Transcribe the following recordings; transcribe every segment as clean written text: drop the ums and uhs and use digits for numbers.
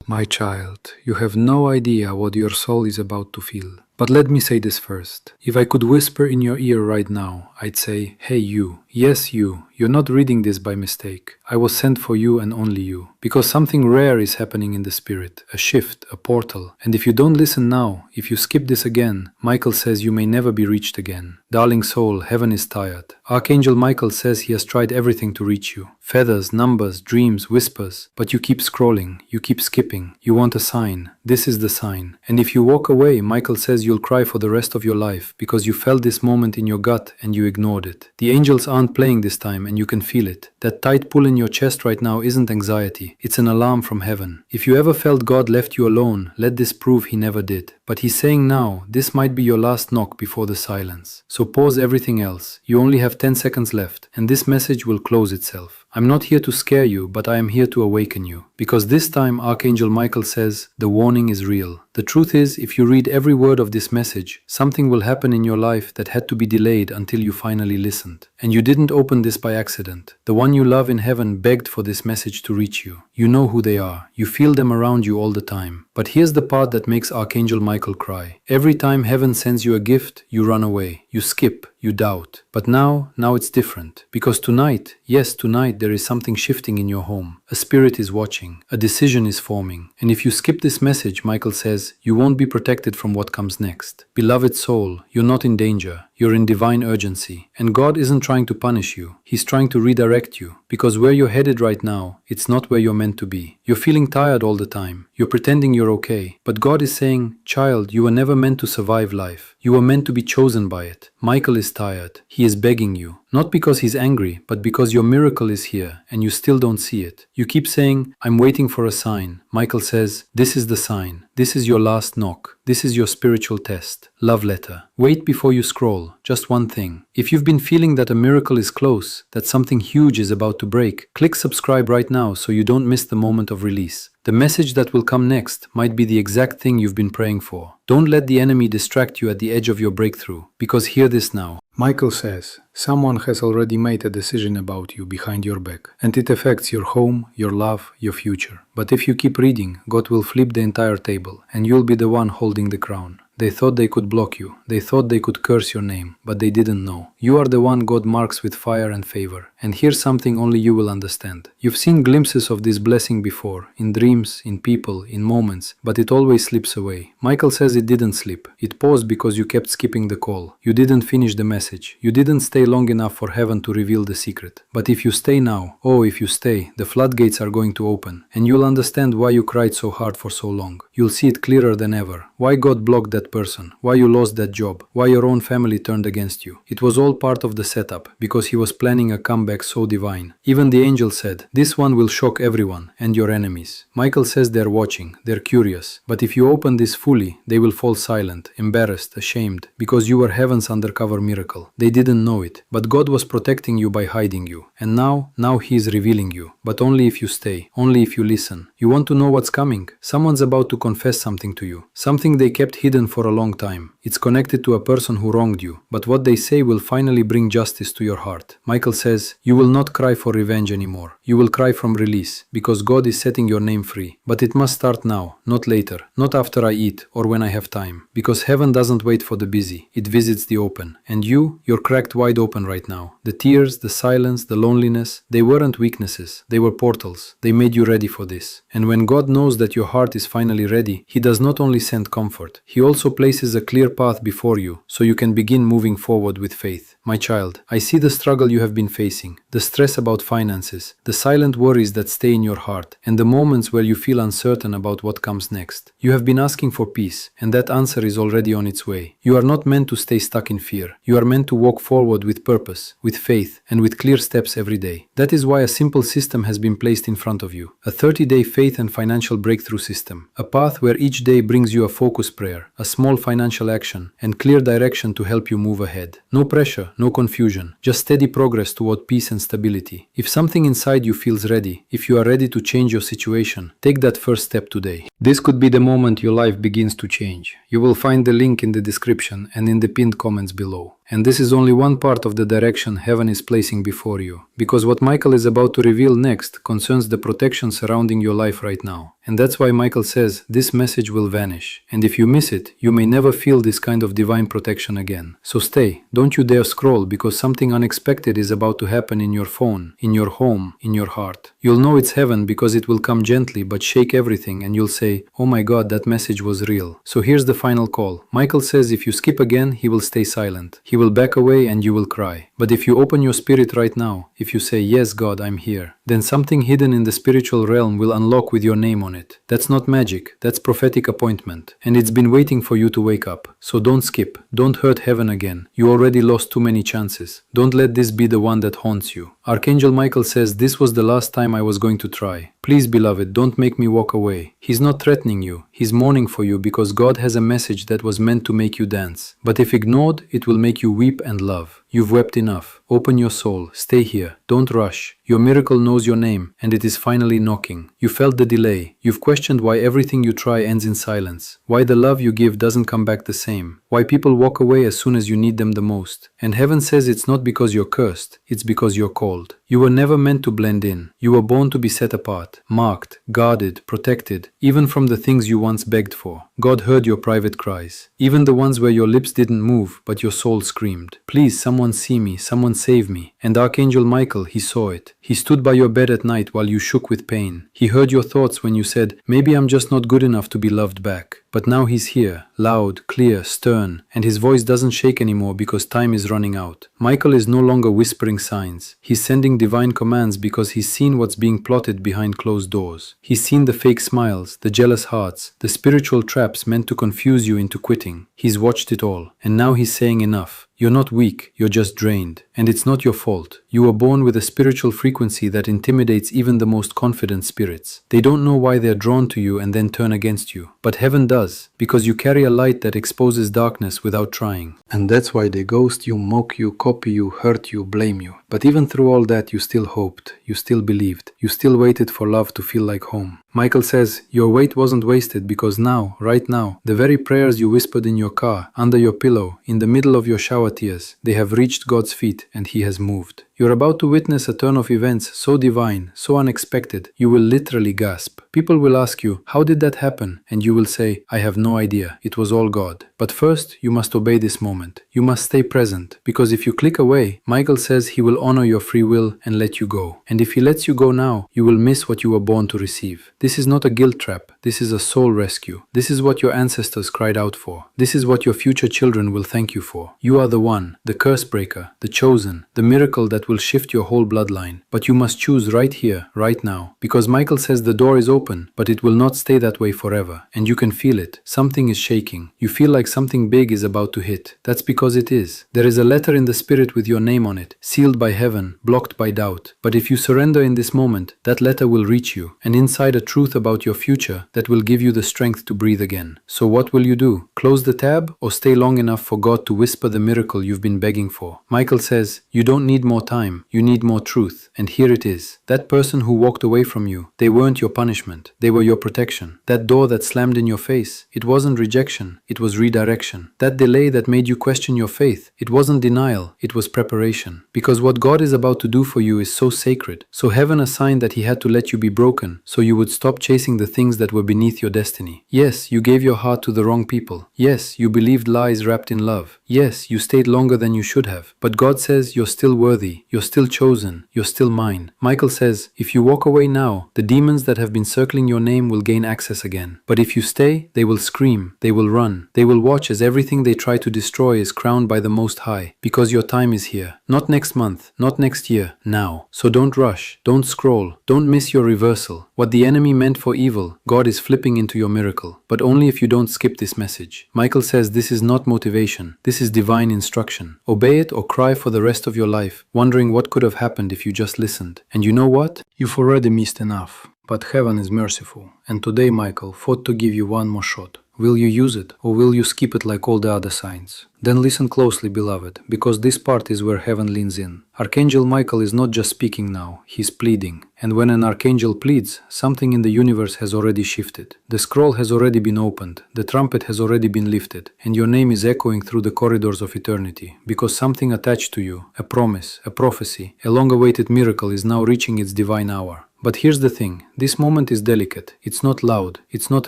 My child, you have no idea what your soul is about to feel. But let me say this first. If I could whisper in your ear right now, I'd say, hey you, yes you, you're not reading this by mistake. I was sent for you and only you. Because something rare is happening in the spirit, a shift, a portal. And if you don't listen now, if you skip this again, Michael says you may never be reached again. Darling soul, heaven is tired. Archangel Michael says he has tried everything to reach you. Feathers, numbers, dreams, whispers. But you keep scrolling, you keep skipping. You want a sign. This is the sign. And if you walk away, Michael says you'll cry for the rest of your life because you felt this moment in your gut and you ignored it. The angels aren't playing this time and you can feel it. That tight pull in your chest right now isn't anxiety. It's an alarm from heaven. If you ever felt God left you alone, let this prove he never did. But he's saying now, this might be your last knock before the silence. So pause everything else. You only have 10 seconds left and this message will close itself. I'm not here to scare you, but I am here to awaken you. Because this time Archangel Michael says, the warning is real. The truth is, if you read every word of this message, something will happen in your life that had to be delayed until you finally listened. And you didn't open this by accident. The one you love in heaven begged for this message to reach you. You know who they are. You feel them around you all the time. But here's the part that makes Archangel Michael cry. Every time heaven sends you a gift, you run away. You skip. You doubt. But now it's different. Because tonight, yes, tonight there is something shifting in your home. A spirit is watching. A decision is forming. And if you skip this message, Michael says, you won't be protected from what comes next. Beloved soul, you're not in danger. You're in divine urgency. And God isn't trying to punish you. He's trying to redirect you. Because where you're headed right now, it's not where you're meant to be. You're feeling tired all the time. You're pretending you're okay. But God is saying, child, you were never meant to survive life. You were meant to be chosen by it. Michael is tired. He is begging you. Not because he's angry, but because your miracle is here and you still don't see it. You keep saying, I'm waiting for a sign. Michael says, this is the sign. This is your last knock. This is your spiritual test. Love letter. Wait before you scroll. Just one thing. If you've been feeling that a miracle is close, that something huge is about to break, click subscribe right now so you don't miss the moment of release. The message that will come next might be the exact thing you've been praying for. Don't let the enemy distract you at the edge of your breakthrough, because hear this now. Michael says, someone has already made a decision about you behind your back, and it affects your home, your love, your future. But if you keep reading, God will flip the entire table, and you'll be the one holding the crown. They thought they could block you. They thought they could curse your name, but they didn't know. You are the one God marks with fire and favor. And here's something only you will understand. You've seen glimpses of this blessing before, in dreams, in people, in moments, but it always slips away. Michael says it didn't slip. It paused because you kept skipping the call. You didn't finish the message. You didn't stay long enough for heaven to reveal the secret. But if you stay now, if you stay, the floodgates are going to open. And you'll understand why you cried so hard for so long. You'll see it clearer than ever. Why God blocked that person, why you lost that job, why your own family turned against you. It was all part of the setup, because he was planning a comeback so divine. Even the angel said, this one will shock everyone, and your enemies. Michael says they're watching, they're curious, but if you open this fully, they will fall silent, embarrassed, ashamed, because you were heaven's undercover miracle. They didn't know it, but God was protecting you by hiding you. And now he is revealing you, but only if you stay, only if you listen. You want to know what's coming? Someone's about to confess something to you, something they kept hidden for a long time. It's connected to a person who wronged you, but what they say will finally bring justice to your heart. Michael says, you will not cry for revenge anymore. You will cry from release, because God is setting your name free. But it must start now, not later, not after I eat or when I have time, because heaven doesn't wait for the busy, it visits the open. And you're cracked wide open right now. The tears, the silence, the loneliness, they weren't weaknesses, they were portals. They made you ready for this. And when God knows that your heart is finally ready, he does not only send comfort, he also places a clear path before you, so you can begin moving forward with faith. My child, I see the struggle you have been facing, the stress about finances, the silent worries that stay in your heart, and the moments where you feel uncertain about what comes next. You have been asking for peace, and that answer is already on its way. You are not meant to stay stuck in fear. You are meant to walk forward with purpose, with faith, and with clear steps every day. That is why a simple system has been placed in front of you. A 30-day faith and financial breakthrough system. A path where each day brings you a focus prayer, a small financial action, and clear direction to help you move ahead. No pressure, no confusion, just steady progress toward peace and stability. If something inside you feels ready, if you are ready to change your situation, take that first step today. This could be the moment your life begins to change. You will find the link in the description and in the pinned comments below. And this is only one part of the direction heaven is placing before you. Because what Michael is about to reveal next concerns the protection surrounding your life right now. And that's why Michael says this message will vanish. And if you miss it, you may never feel this kind of divine protection again. So stay, don't you dare scroll, because something unexpected is about to happen in your phone, in your home, in your heart. You'll know it's heaven because it will come gently but shake everything, and you'll say, oh my God, that message was real. So here's the final call. Michael says if you skip again, he will stay silent. He will back away and you will cry. But if you open your spirit right now, if you say, yes God, I'm here, then something hidden in the spiritual realm will unlock with your name on it. That's not magic, that's prophetic appointment. And it's been waiting for you to wake up. So don't skip, don't hurt heaven again. You already lost too many chances. Don't let this be the one that haunts you. Archangel Michael says this was the last time I was going to try. Please, beloved, don't make me walk away. He's not threatening you. He's mourning for you because God has a message that was meant to make you dance. But if ignored, it will make you weep and love. You've wept enough. Open your soul. Stay here. Don't rush. Your miracle knows your name, and it is finally knocking. You felt the delay. You've questioned why everything you try ends in silence. Why the love you give doesn't come back the same. Why people walk away as soon as you need them the most. And heaven says it's not because you're cursed. It's because you're called. You were never meant to blend in. You were born to be set apart, marked, guarded, protected, even from the things you once begged for. God heard your private cries, even the ones where your lips didn't move, but your soul screamed, please, someone see me, someone save me. And Archangel Michael, he saw it. He stood by your bed at night while you shook with pain. He heard your thoughts when you said, maybe I'm just not good enough to be loved back. But now he's here, loud, clear, stern, and his voice doesn't shake anymore because time is running out. Michael is no longer whispering signs. He's sending divine commands because he's seen what's being plotted behind closed doors. He's seen the fake smiles, the jealous hearts, the spiritual traps meant to confuse you into quitting. He's watched it all, and now he's saying enough. You're not weak, you're just drained. And it's not your fault. You were born with a spiritual frequency that intimidates even the most confident spirits. They don't know why they're drawn to you and then turn against you. But heaven does, because you carry a light that exposes darkness without trying. And that's why they ghost you, mock you, copy you, hurt you, blame you. But even through all that, you still hoped, you still believed, you still waited for love to feel like home. Michael says, your wait wasn't wasted because now, right now, the very prayers you whispered in your car, under your pillow, in the middle of your shower tears, they have reached God's feet and He has moved. You're about to witness a turn of events so divine, so unexpected, you will literally gasp. People will ask you, how did that happen? And you will say, I have no idea, it was all God. But first, you must obey this moment. You must stay present, because if you click away, Michael says he will honor your free will and let you go. And if he lets you go now, you will miss what you were born to receive. This is not a guilt trap, this is a soul rescue. This is what your ancestors cried out for. This is what your future children will thank you for. You are the one, the curse breaker, the chosen, the miracle that will shift your whole bloodline. But you must choose right here, right now. Because Michael says the door is open, but it will not stay that way forever. And you can feel it. Something is shaking. You feel like something big is about to hit. That's because it is. There is a letter in the spirit with your name on it, sealed by heaven, blocked by doubt. But if you surrender in this moment, that letter will reach you, and inside a truth about your future that will give you the strength to breathe again. So what will you do? Close the tab or stay long enough for God to whisper the miracle you've been begging for? Michael says, you don't need more time, you need more truth. And here it is. That person who walked away from you, they weren't your punishment, they were your protection. That door that slammed in your face, it wasn't rejection, it was redirection. That delay that made you question your faith, it wasn't denial, it was preparation. Because what God is about to do for you is so sacred. So heaven assigned that He had to let you be broken, so you would stop chasing the things that were beneath your destiny. Yes, you gave your heart to the wrong people. Yes, you believed lies wrapped in love. Yes, you stayed longer than you should have. But God says you're still worthy, you're still chosen, you're still mine. Michael says, if you walk away now, the demons that have been circling your name will gain access again. But if you stay, they will scream, they will run, they will watch as everything they try to destroy is crowned by the Most High. Because your time is here. Not next month, not next year, now. So don't rush, don't scroll, don't miss your reversal. What the enemy meant for evil, God is flipping into your miracle. But only if you don't skip this message. Michael says this is not motivation, this is divine instruction. Obey it or cry for the rest of your life, wondering what could have happened if you just listened. And you know what? You've already missed enough. But heaven is merciful. And today Michael fought to give you one more shot. Will you use it, or will you skip it like all the other signs? Then listen closely, beloved, because this part is where heaven leans in. Archangel Michael is not just speaking now, he's pleading. And when an archangel pleads, something in the universe has already shifted. The scroll has already been opened, the trumpet has already been lifted, and your name is echoing through the corridors of eternity, because something attached to you, a promise, a prophecy, a long-awaited miracle is now reaching its divine hour. But here's the thing, this moment is delicate, it's not loud, it's not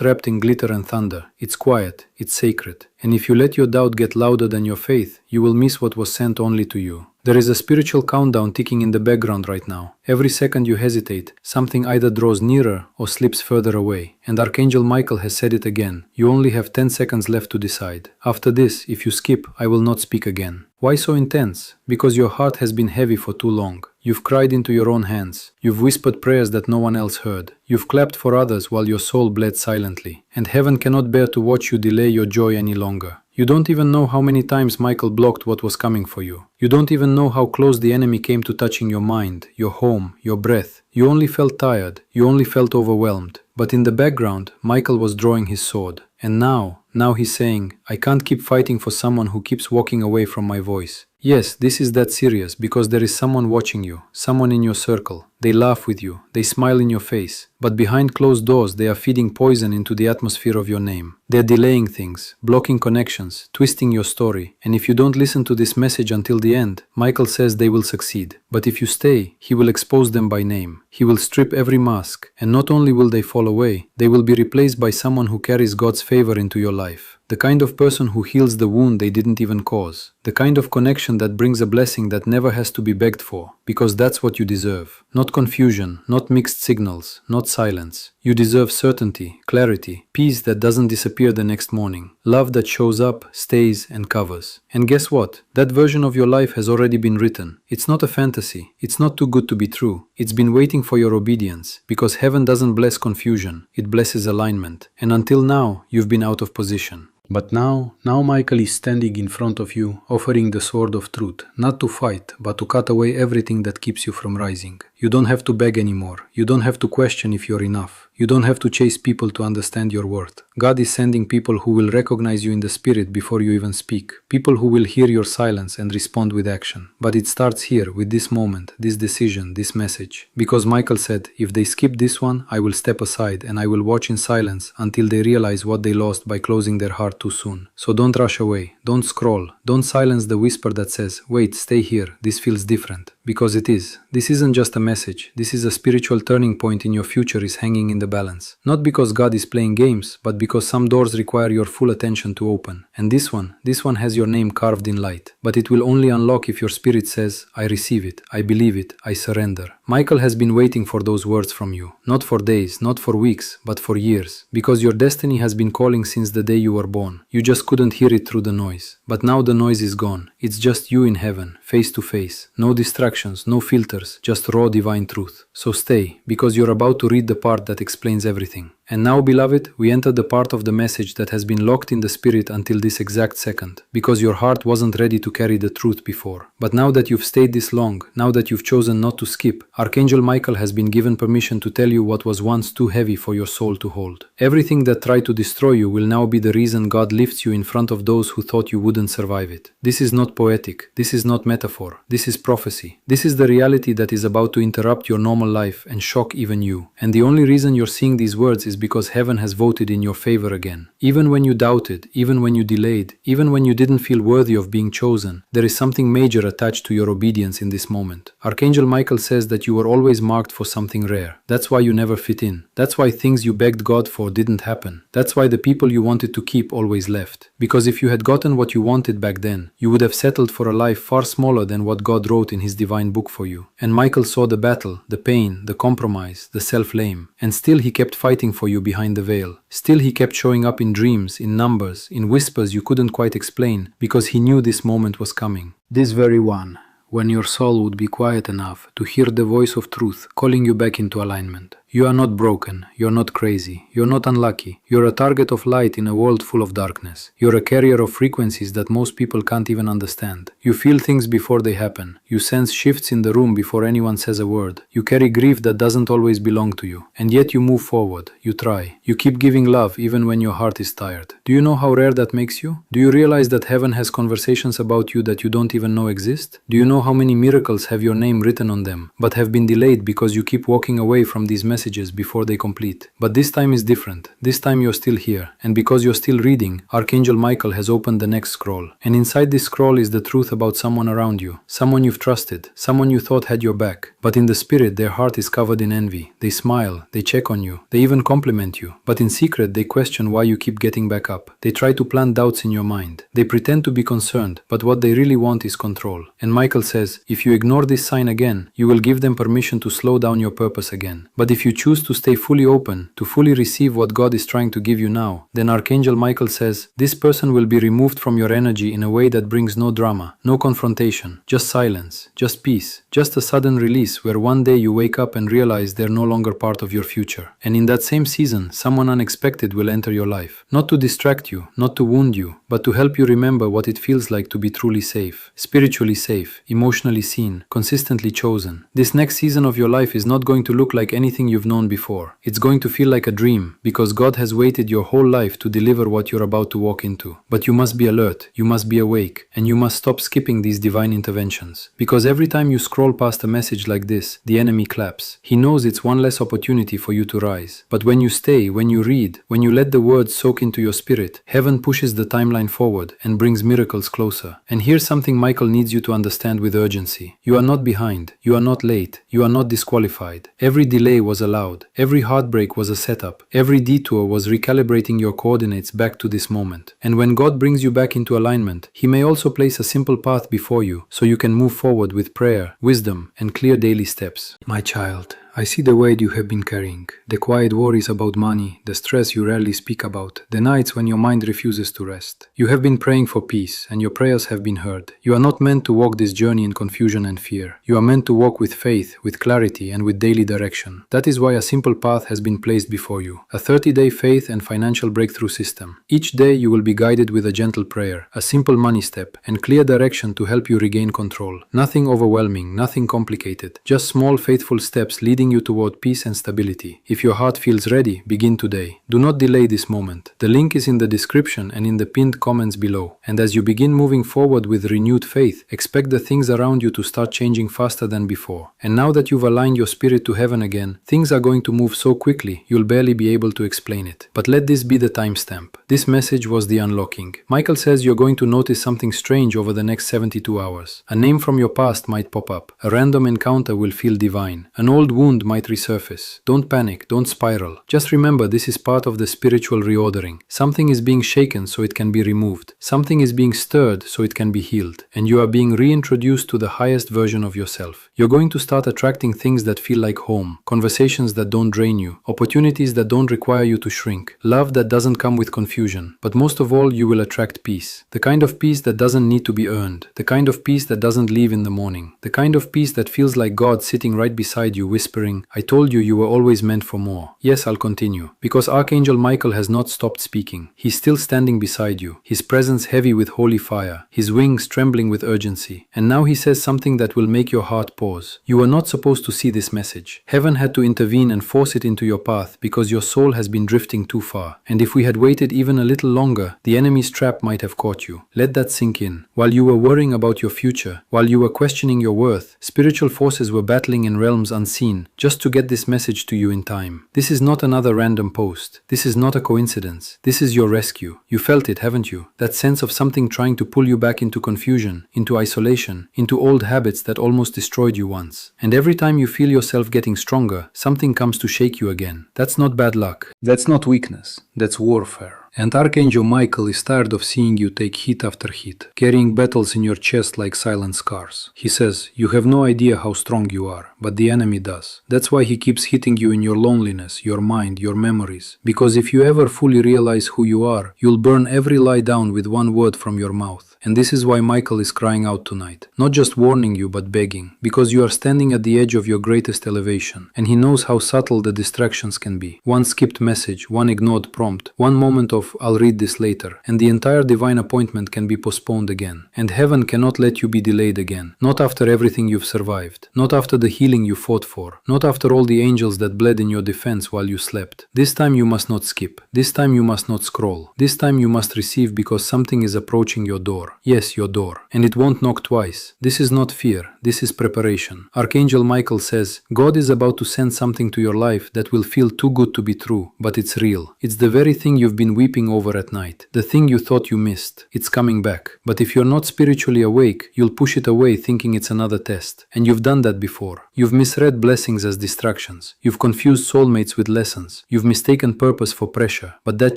wrapped in glitter and thunder, it's quiet, it's sacred. And if you let your doubt get louder than your faith, you will miss what was sent only to you. There is a spiritual countdown ticking in the background right now. Every second you hesitate, something either draws nearer or slips further away. And Archangel Michael has said it again. You only have 10 seconds left to decide. After this, if you skip, I will not speak again. Why so intense? Because your heart has been heavy for too long. You've cried into your own hands. You've whispered prayers that no one else heard. You've clapped for others while your soul bled silently. And heaven cannot bear to watch you delay your joy any longer. You don't even know how many times Michael blocked what was coming for you. You don't even know how close the enemy came to touching your mind, your home, your breath. You only felt tired. You only felt overwhelmed. But in the background, Michael was drawing his sword. And now he's saying, I can't keep fighting for someone who keeps walking away from my voice. Yes, this is that serious, because there is someone watching you, someone in your circle. They laugh with you, they smile in your face, but behind closed doors they are feeding poison into the atmosphere of your name. They're delaying things, blocking connections, twisting your story, and if you don't listen to this message until the end, Michael says they will succeed. But if you stay, he will expose them by name. He will strip every mask, and not only will they fall away, they will be replaced by someone who carries God's favor into your life. The kind of person who heals the wound they didn't even cause. The kind of connection that brings a blessing that never has to be begged for, because that's what you deserve. Not confusion, not mixed signals, not silence. You deserve certainty, clarity, peace that doesn't disappear the next morning, love that shows up, stays, and covers. And guess what? That version of your life has already been written. It's not a fantasy. It's not too good to be true. It's been waiting for your obedience, because heaven doesn't bless confusion, it blesses alignment. And until now, you've been out of position. But now Michael is standing in front of you, offering the sword of truth, not to fight, but to cut away everything that keeps you from rising. You don't have to beg anymore. You don't have to question if you're enough. You don't have to chase people to understand your worth. God is sending people who will recognize you in the spirit before you even speak. People who will hear your silence and respond with action. But it starts here, with this moment, this decision, this message. Because Michael said, if they skip this one, I will step aside and I will watch in silence until they realize what they lost by closing their heart too soon. So don't rush away. Don't scroll. Don't silence the whisper that says, wait, stay here. This feels different. Because it is. This isn't just a message. This is a spiritual turning point in your future is hanging in the balance. Not because God is playing games, but because some doors require your full attention to open. And this one has your name carved in light. But it will only unlock if your spirit says, I receive it, I believe it, I surrender. Michael has been waiting for those words from you. Not for days, not for weeks, but for years. Because your destiny has been calling since the day you were born. You just couldn't hear it through the noise. But now the noise is gone. It's just you in heaven, face to face. No distractions, no filters, just raw divine truth. So stay, because you're about to read the part that explains everything. And now, beloved, we enter the part of the message that has been locked in the spirit until this exact second, because your heart wasn't ready to carry the truth before. But now that you've stayed this long, now that you've chosen not to skip, Archangel Michael has been given permission to tell you what was once too heavy for your soul to hold. Everything that tried to destroy you will now be the reason God lifts you in front of those who thought you wouldn't survive it. This is not poetic. This is not metaphor. This is prophecy. This is the reality that is about to interrupt your normal life and shock even you. And the only reason you're seeing these words is because heaven has voted in your favor again. Even when you doubted, even when you delayed, even when you didn't feel worthy of being chosen, there is something major attached to your obedience in this moment. Archangel Michael says that you were always marked for something rare. That's why you never fit in. That's why things you begged God for didn't happen. That's why the people you wanted to keep always left. Because if you had gotten what you wanted back then, you would have settled for a life far smaller than what God wrote in his divine book for you. And Michael saw the battle, the pain, the compromise, the self-blame, and still he kept fighting for you behind the veil. Still he kept showing up in dreams, in numbers, in whispers you couldn't quite explain, because he knew this moment was coming. This very one, when your soul would be quiet enough to hear the voice of truth calling you back into alignment. You are not broken, you're not crazy, you're not unlucky, you're a target of light in a world full of darkness. You're a carrier of frequencies that most people can't even understand. You feel things before they happen. You sense shifts in the room before anyone says a word. You carry grief that doesn't always belong to you. And yet you move forward, you try. You keep giving love even when your heart is tired. Do you know how rare that makes you? Do you realize that heaven has conversations about you that you don't even know exist? Do you know how many miracles have your name written on them, but have been delayed because you keep walking away from these messages before they complete? But this time is different. This time you're still here, and because you're still reading, Archangel Michael has opened the next scroll. And inside this scroll is the truth about someone around you, someone you've trusted, someone you thought had your back. But in the spirit, their heart is covered in envy. They smile, they check on you, they even compliment you. But in secret, they question why you keep getting back up. They try to plant doubts in your mind. They pretend to be concerned, but what they really want is control. And Michael says, if you ignore this sign again, you will give them permission to slow down your purpose again. But if you choose to stay fully open, to fully receive what God is trying to give you now, then Archangel Michael says, this person will be removed from your energy in a way that brings no drama, no confrontation, just silence, just peace, just a sudden release where one day you wake up and realize they're no longer part of your future. And in that same season, someone unexpected will enter your life. Not to distract you, not to wound you, but to help you remember what it feels like to be truly safe, spiritually safe, emotionally seen, consistently chosen. This next season of your life is not going to look like anything you've known before. It's going to feel like a dream, because God has waited your whole life to deliver what you're about to walk into. But you must be alert, you must be awake, and you must stop skipping these divine interventions. Because every time you scroll past a message like this, the enemy claps. He knows it's one less opportunity for you to rise. But when you stay, when you read, when you let the words soak into your spirit, heaven pushes the timeline forward and brings miracles closer. And here's something Michael needs you to understand with urgency. You are not behind, you are not late, you are not disqualified. Every delay was allowed, every heartbreak was a setup, every detour was recalibrating your coordinates back to this moment. And when God brings you back into alignment, He may also place a simple path before you so you can move forward with prayer, wisdom, and clear daily steps. My child, I see the weight you have been carrying, the quiet worries about money, the stress you rarely speak about, the nights when your mind refuses to rest. You have been praying for peace, and your prayers have been heard. You are not meant to walk this journey in confusion and fear. You are meant to walk with faith, with clarity, and with daily direction. That is why a simple path has been placed before you, a 30-day faith and financial breakthrough system. Each day you will be guided with a gentle prayer, a simple money step, and clear direction to help you regain control. Nothing overwhelming, nothing complicated, just small faithful steps leading you toward peace and stability. If your heart feels ready, begin today. Do not delay this moment. The link is in the description and in the pinned comments below. And as you begin moving forward with renewed faith, expect the things around you to start changing faster than before. And now that you've aligned your spirit to heaven again, things are going to move so quickly, you'll barely be able to explain it. But let this be the timestamp. This message was the unlocking. Michael says you're going to notice something strange over the next 72 hours. A name from your past might pop up. A random encounter will feel divine. An old wound might resurface. Don't panic, don't spiral. Just remember, this is part of the spiritual reordering. Something is being shaken so it can be removed. Something is being stirred so it can be healed. And you are being reintroduced to the highest version of yourself. You're going to start attracting things that feel like home, conversations that don't drain you, opportunities that don't require you to shrink, love that doesn't come with confusion. But most of all, you will attract peace. The kind of peace that doesn't need to be earned. The kind of peace that doesn't leave in the morning. The kind of peace that feels like God sitting right beside you, whispering, I told you were always meant for more. Yes, I'll continue. Because Archangel Michael has not stopped speaking. He's still standing beside you, his presence heavy with holy fire, his wings trembling with urgency. And now he says something that will make your heart pause. You were not supposed to see this message. Heaven had to intervene and force it into your path because your soul has been drifting too far. And if we had waited even a little longer, the enemy's trap might have caught you. Let that sink in. While you were worrying about your future, while you were questioning your worth, spiritual forces were battling in realms unseen, just to get this message to you in time. This is not another random post. This is not a coincidence. This is your rescue. You felt it, haven't you? That sense of something trying to pull you back into confusion, into isolation, into old habits that almost destroyed you once. And every time you feel yourself getting stronger, something comes to shake you again. That's not bad luck. That's not weakness. That's warfare. And Archangel Michael is tired of seeing you take hit after hit, carrying battles in your chest like silent scars. He says, you have no idea how strong you are, but the enemy does. That's why he keeps hitting you in your loneliness, your mind, your memories. Because if you ever fully realize who you are, you'll burn every lie down with one word from your mouth. And this is why Michael is crying out tonight. Not just warning you, but begging. Because you are standing at the edge of your greatest elevation. And he knows how subtle the distractions can be. One skipped message, one ignored prompt, one moment of "I'll read this later," and the entire divine appointment can be postponed again. And heaven cannot let you be delayed again. Not after everything you've survived. Not after the healing you fought for. Not after all the angels that bled in your defense while you slept. This time you must not skip. This time you must not scroll. This time you must receive because something is approaching your door. Yes, your door. And it won't knock twice. This is not fear. This is preparation. Archangel Michael says, God is about to send something to your life that will feel too good to be true, but it's real. It's the very thing you've been weeping over at night. The thing you thought you missed. It's coming back. But if you're not spiritually awake, you'll push it away thinking it's another test. And you've done that before. You've misread blessings as distractions. You've confused soulmates with lessons. You've mistaken purpose for pressure. But that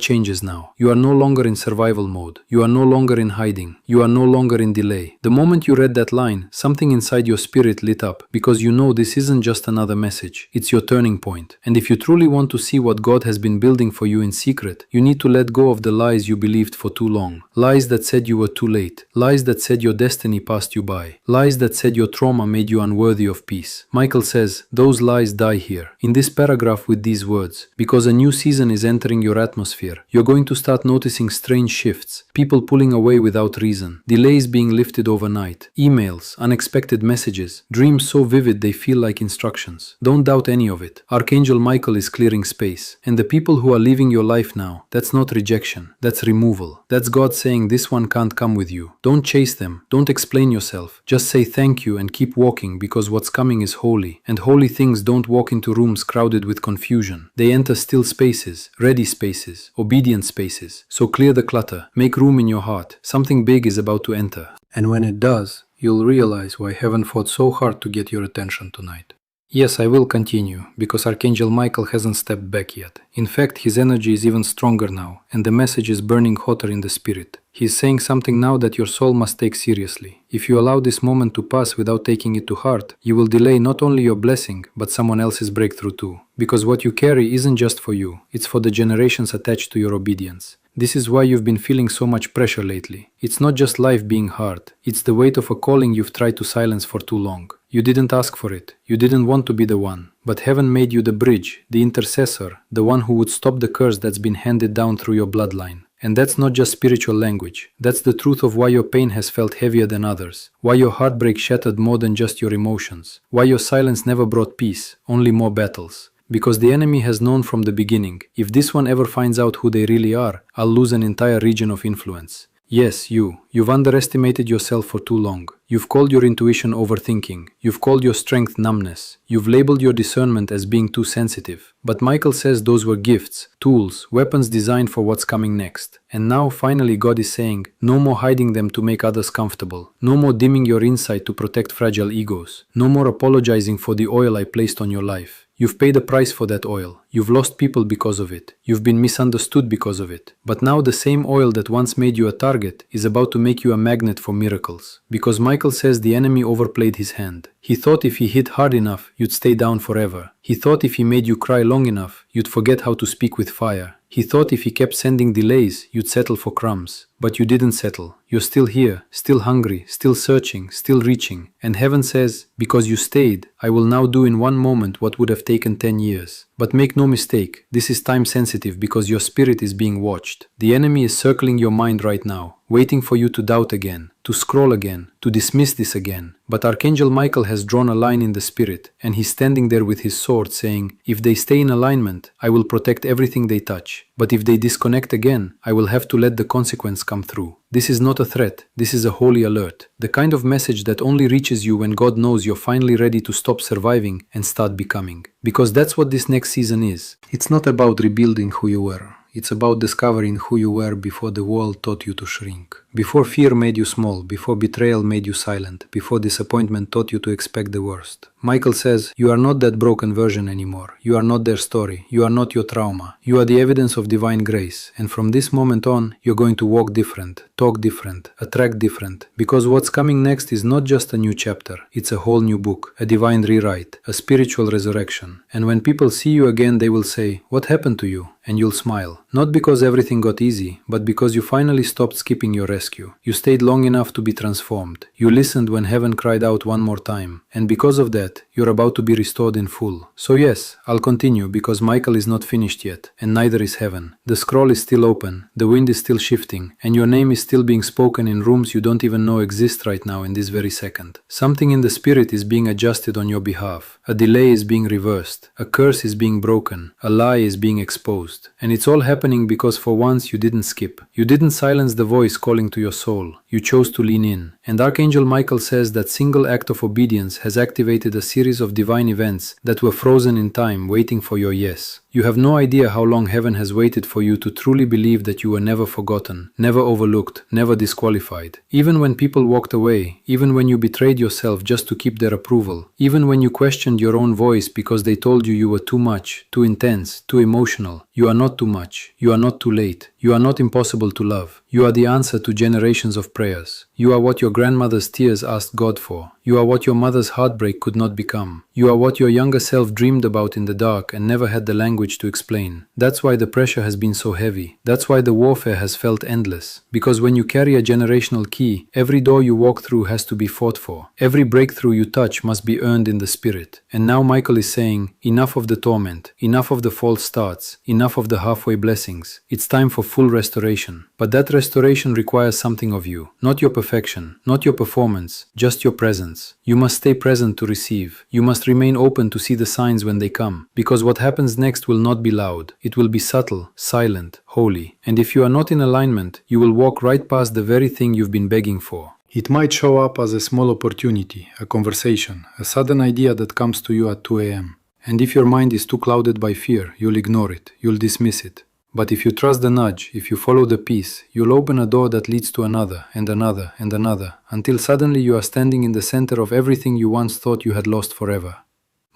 changes now. You are no longer in survival mode. You are no longer in hiding. You are no longer in delay. The moment you read that line, something inside your spirit lit up, because you know this isn't just another message. It's your turning point. And if you truly want to see what God has been building for you in secret, you need to let go of the lies you believed for too long. Lies that said you were too late. Lies that said your destiny passed you by. Lies that said your trauma made you unworthy of peace. Michael says, those lies die here. In this paragraph with these words, because a new season is entering your atmosphere, you're going to start noticing strange shifts, people pulling away without reason, delays being lifted overnight, emails, unexpected messages, dreams so vivid they feel like instructions. Don't doubt any of it. Archangel Michael is clearing space. And the people who are leaving your life now, that's not rejection, that's removal. That's God saying this one can't come with you. Don't chase them, don't explain yourself. Just say thank you and keep walking because what's coming is holy. And holy things don't walk into rooms crowded with confusion. They enter still spaces, ready spaces, obedient spaces. So clear the clutter, make room in your heart. Something big is about to enter. And when it does, you'll realize why heaven fought so hard to get your attention tonight. Yes, I will continue, because Archangel Michael hasn't stepped back yet. In fact, his energy is even stronger now, and the message is burning hotter in the spirit. He is saying something now that your soul must take seriously. If you allow this moment to pass without taking it to heart, you will delay not only your blessing, but someone else's breakthrough too. Because what you carry isn't just for you, it's for the generations attached to your obedience. This is why you've been feeling so much pressure lately. It's not just life being hard, it's the weight of a calling you've tried to silence for too long. You didn't ask for it, you didn't want to be the one, but heaven made you the bridge, the intercessor, the one who would stop the curse that's been handed down through your bloodline. And that's not just spiritual language, that's the truth of why your pain has felt heavier than others, why your heartbreak shattered more than just your emotions, why your silence never brought peace, only more battles. Because the enemy has known from the beginning, if this one ever finds out who they really are, I'll lose an entire region of influence. Yes, you've underestimated yourself for too long. You've called your intuition overthinking. You've called your strength numbness. You've labeled your discernment as being too sensitive. But Michael says those were gifts, tools, weapons designed for what's coming next. And now finally God is saying, no more hiding them to make others comfortable. No more dimming your insight to protect fragile egos. No more apologizing for the oil I placed on your life. You've paid a price for that oil. You've lost people because of it. You've been misunderstood because of it. But now the same oil that once made you a target is about to make you a magnet for miracles. Because Michael says the enemy overplayed his hand. He thought if he hit hard enough, you'd stay down forever. He thought if he made you cry long enough, you'd forget how to speak with fire. He thought if he kept sending delays, you'd settle for crumbs. But you didn't settle. You're still here, still hungry, still searching, still reaching. And heaven says, because you stayed, I will now do in one moment what would have taken 10 years. But make no mistake, this is time sensitive because your spirit is being watched. The enemy is circling your mind right now, waiting for you to doubt again, to scroll again, to dismiss this again. But Archangel Michael has drawn a line in the spirit, and he's standing there with his sword saying, if they stay in alignment, I will protect everything they touch. But if they disconnect again, I will have to let the consequence come through. This is not a threat, this is a holy alert. The kind of message that only reaches you when God knows you're finally ready to stop surviving and start becoming. Because that's what this next season is. It's not about rebuilding who you were. It's about discovering who you were before the world taught you to shrink. Before fear made you small, before betrayal made you silent, before disappointment taught you to expect the worst. Michael says, you are not that broken version anymore. You are not their story. You are not your trauma. You are the evidence of divine grace. And from this moment on, you're going to walk different, talk different, attract different. Because what's coming next is not just a new chapter. It's a whole new book, a divine rewrite, a spiritual resurrection. And when people see you again, they will say, what happened to you? And you'll smile. Not because everything got easy, but because you finally stopped skipping your rescue. You stayed long enough to be transformed. You listened when heaven cried out one more time. And because of that, you're about to be restored in full. So yes, I'll continue because Michael is not finished yet, and neither is heaven. The scroll is still open, the wind is still shifting, and your name is still being spoken in rooms you don't even know exist right now in this very second. Something in the spirit is being adjusted on your behalf. A delay is being reversed. A curse is being broken. A lie is being exposed. And it's all happening because for once you didn't skip. You didn't silence the voice calling to your soul. You chose to lean in. And Archangel Michael says that single act of obedience has activated a series of divine events that were frozen in time, waiting for your yes. You have no idea how long heaven has waited for you to truly believe that you were never forgotten, never overlooked, never disqualified. Even when people walked away, even when you betrayed yourself just to keep their approval, even when you questioned your own voice because they told you were too much, too intense, too emotional, you are not too much, you are not too late, you are not impossible to love. You are the answer to generations of prayers. You are what your grandmother's tears asked God for. You are what your mother's heartbreak could not become. You are what your younger self dreamed about in the dark and never had the language to explain. That's why the pressure has been so heavy. That's why the warfare has felt endless. Because when you carry a generational key, every door you walk through has to be fought for. Every breakthrough you touch must be earned in the spirit. And now Michael is saying, enough of the torment, enough of the false starts, enough of the halfway blessings. It's time for full restoration. But that restoration requires something of you. Not your perfection, not your performance, just your presence. You must stay present to receive. You must remain open to see the signs when they come. Because what happens next will not be loud. It will be subtle, silent, holy. And if you are not in alignment, you will walk right past the very thing you've been begging for. It might show up as a small opportunity, a conversation, a sudden idea that comes to you at 2 a.m. And if your mind is too clouded by fear, you'll ignore it, you'll dismiss it. But if you trust the nudge, if you follow the peace, you'll open a door that leads to another, and another, and another, until suddenly you are standing in the center of everything you once thought you had lost forever.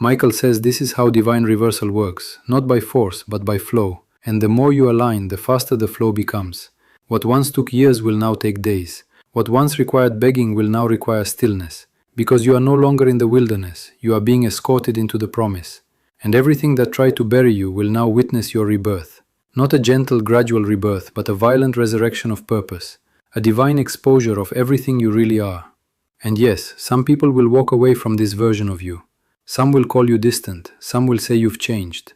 Michael says this is how divine reversal works, not by force, but by flow. And the more you align, the faster the flow becomes. What once took years will now take days. What once required begging will now require stillness. Because you are no longer in the wilderness, you are being escorted into the promise. And everything that tried to bury you will now witness your rebirth. Not a gentle, gradual rebirth, but a violent resurrection of purpose. A divine exposure of everything you really are. And yes, some people will walk away from this version of you. Some will call you distant. Some will say you've changed.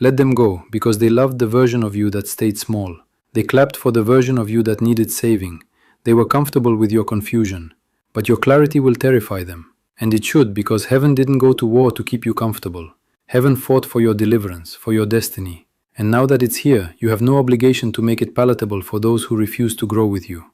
Let them go, because they loved the version of you that stayed small. They clapped for the version of you that needed saving. They were comfortable with your confusion. But your clarity will terrify them. And it should, because heaven didn't go to war to keep you comfortable. Heaven fought for your deliverance, for your destiny. And now that it's here, you have no obligation to make it palatable for those who refuse to grow with you.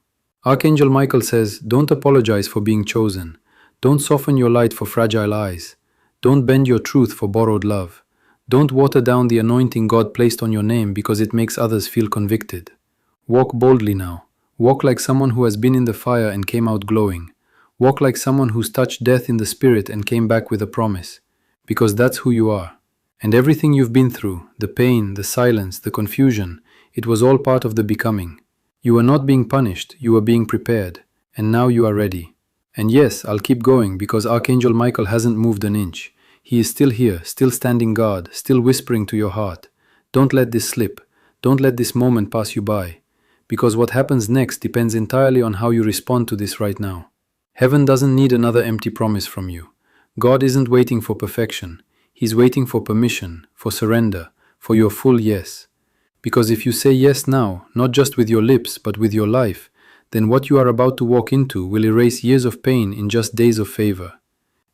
Archangel Michael says, don't apologize for being chosen. Don't soften your light for fragile eyes. Don't bend your truth for borrowed love. Don't water down the anointing God placed on your name because it makes others feel convicted. Walk boldly now. Walk like someone who has been in the fire and came out glowing. Walk like someone who's touched death in the spirit and came back with a promise. Because that's who you are. And everything you've been through, the pain, the silence, the confusion, it was all part of the becoming. You were not being punished, you were being prepared. And now you are ready. And yes, I'll keep going because Archangel Michael hasn't moved an inch. He is still here, still standing guard, still whispering to your heart. Don't let this slip. Don't let this moment pass you by. Because what happens next depends entirely on how you respond to this right now. Heaven doesn't need another empty promise from you. God isn't waiting for perfection. He's waiting for permission, for surrender, for your full yes. Because if you say yes now, not just with your lips, but with your life, then what you are about to walk into will erase years of pain in just days of favor.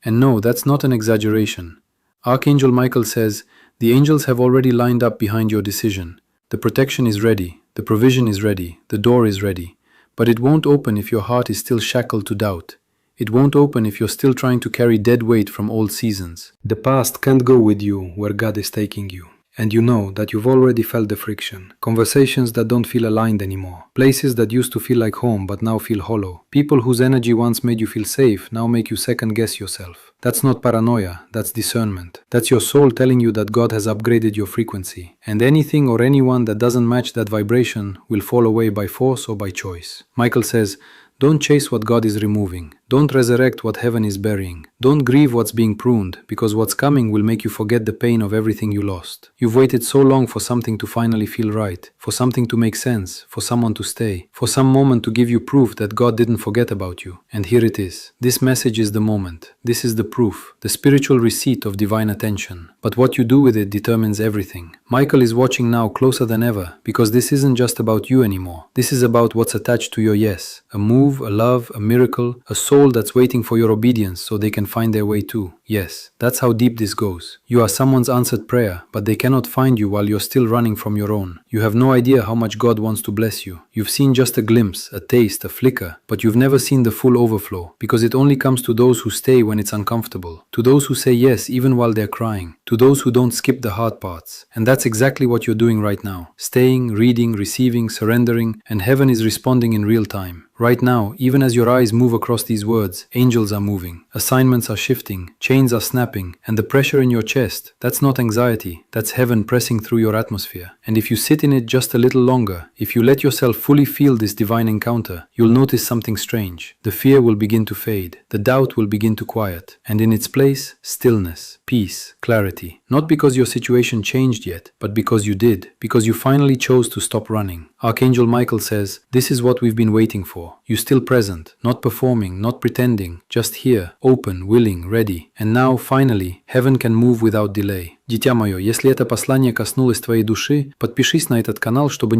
And no, that's not an exaggeration. Archangel Michael says, the angels have already lined up behind your decision. The protection is ready, the provision is ready, the door is ready. But it won't open if your heart is still shackled to doubt. It won't open if you're still trying to carry dead weight from old seasons. The past can't go with you where God is taking you. And you know that you've already felt the friction. Conversations that don't feel aligned anymore. Places that used to feel like home but now feel hollow. People whose energy once made you feel safe now make you second guess yourself. That's not paranoia, that's discernment. That's your soul telling you that God has upgraded your frequency. And anything or anyone that doesn't match that vibration will fall away by force or by choice. Michael says, don't chase what God is removing. Don't resurrect what heaven is burying. Don't grieve what's being pruned, because what's coming will make you forget the pain of everything you lost. You've waited so long for something to finally feel right, for something to make sense, for someone to stay, for some moment to give you proof that God didn't forget about you. And here it is. This message is the moment. This is the proof, the spiritual receipt of divine attention. But what you do with it determines everything. Michael is watching now closer than ever, because this isn't just about you anymore. This is about what's attached to your yes. A move, a love, a miracle, a soul that's waiting for your obedience so they can find their way too. Yes, that's how deep this goes. You are someone's answered prayer, but they cannot find you while you're still running from your own. You have no idea how much God wants to bless you. You've seen just a glimpse, a taste, a flicker, but you've never seen the full overflow, because it only comes to those who stay when it's uncomfortable, to those who say yes even while they're crying, to those who don't skip the hard parts. And that's exactly what you're doing right now. Staying, reading, receiving, surrendering, and heaven is responding in real time. Right now, even as your eyes move across these words, angels are moving, assignments are shifting, chains are snapping, and the pressure in your chest, that's not anxiety, that's heaven pressing through your atmosphere. And if you sit in it just a little longer, if you let yourself fully feel this divine encounter, you'll notice something strange. The fear will begin to fade, the doubt will begin to quiet, and in its place, stillness, peace, clarity. Not because your situation changed yet, but because you did, because you finally chose to stop running. Archangel Michael says, this is what we've been waiting for. You still present, not performing, not pretending, just here, open, willing, ready. And now, finally, heaven can move without delay. Дитя мое, если это послание коснулось твоей души, подпишись на этот канал, чтобы не